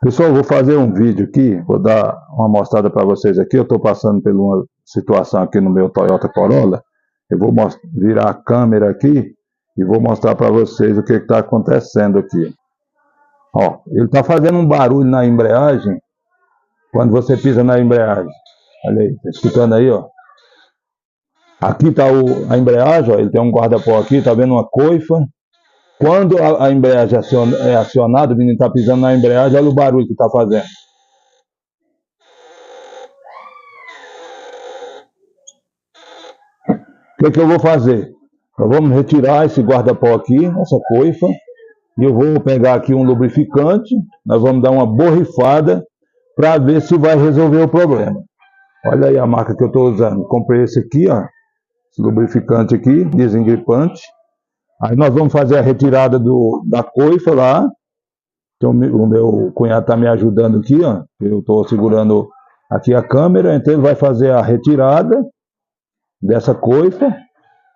Pessoal, eu vou fazer um vídeo aqui, vou dar uma mostrada para vocês aqui. Eu estou passando por uma situação aqui no meu Toyota Corolla. Eu vou virar a câmera aqui e vou mostrar para vocês o que está acontecendo aqui. Ó, ele está fazendo um barulho na embreagem quando você pisa na embreagem. Olha aí, tá escutando aí, ó. Aqui está a embreagem, ó, ele tem um guarda-pó aqui, tá vendo uma coifa. Quando a embreagem é acionada, o menino está pisando na embreagem, olha o barulho que está fazendo. O que eu vou fazer? Nós vamos retirar esse guarda-pó aqui, essa coifa, e eu vou pegar aqui um lubrificante, nós vamos dar uma borrifada para ver se vai resolver o problema. Olha aí a marca que eu estou usando. Comprei esse aqui, ó, esse lubrificante aqui, desengripante. Aí nós vamos fazer a retirada da coifa lá. Então, o meu cunhado está me ajudando aqui, ó. Eu estou segurando aqui a câmera, então ele vai fazer a retirada dessa coifa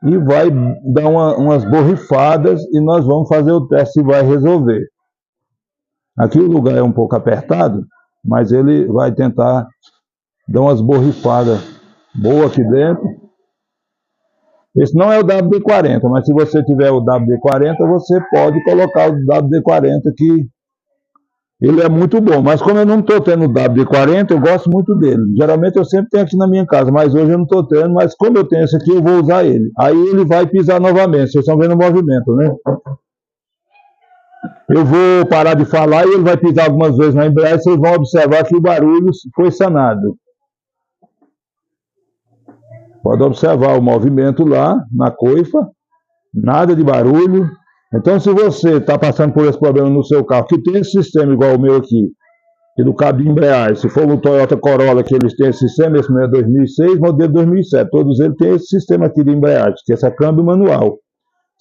e vai dar umas borrifadas e nós vamos fazer o teste se vai resolver. Aqui o lugar é um pouco apertado, mas ele vai tentar dar umas borrifadas boas aqui dentro. Esse não é o WD-40, mas se você tiver o WD-40, você pode colocar o WD-40 que ele é muito bom. Mas como eu não estou tendo o WD-40, eu gosto muito dele. Geralmente eu sempre tenho aqui na minha casa, mas hoje eu não estou tendo, mas como eu tenho esse aqui, eu vou usar ele. Aí ele vai pisar novamente, vocês estão vendo o movimento, né? Eu vou parar de falar e ele vai pisar algumas vezes na embreagem, vocês vão observar que o barulho foi sanado. Pode observar o movimento lá na coifa, nada de barulho. Então, se você está passando por esse problema no seu carro, que tem esse sistema igual o meu aqui, e do cabo de embreagem, se for o Toyota Corolla que eles têm esse sistema, esse meu é 2006, modelo 2007, todos eles têm esse sistema aqui de embreagem, que é esse câmbio manual.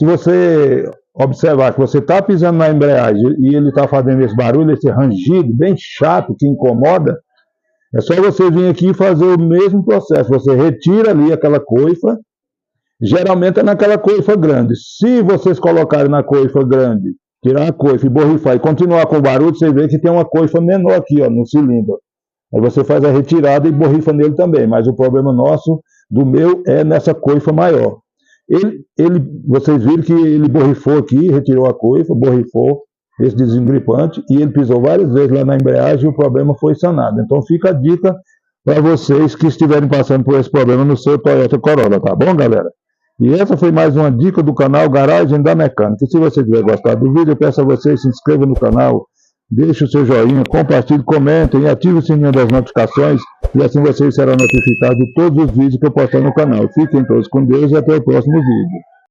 Se você observar que você está pisando na embreagem e ele está fazendo esse barulho, esse rangido bem chato, que incomoda, é só você vir aqui e fazer o mesmo processo. Você retira ali aquela coifa, geralmente é naquela coifa grande. Se vocês colocarem na coifa grande, tirar a coifa e borrifar e continuar com o barulho, você vê que tem uma coifa menor aqui, ó, no cilindro. Aí você faz a retirada e borrifa nele também, mas o problema nosso, do meu, é nessa coifa maior. Vocês viram que ele borrifou aqui, retirou a coifa, borrifou esse desengripante e ele pisou várias vezes lá na embreagem e o problema foi sanado. Então fica a dica para vocês que estiverem passando por esse problema no seu Toyota Corolla, tá bom, galera? E essa foi mais uma dica do canal Garagem da Mecânica. Se você tiver gostado do vídeo, eu peço a vocês se inscrevam no canal, deixe o seu joinha, compartilhe, comentem e ative o sininho das notificações e assim vocês serão notificados de todos os vídeos que eu postar no canal. Fiquem todos com Deus e até o próximo vídeo.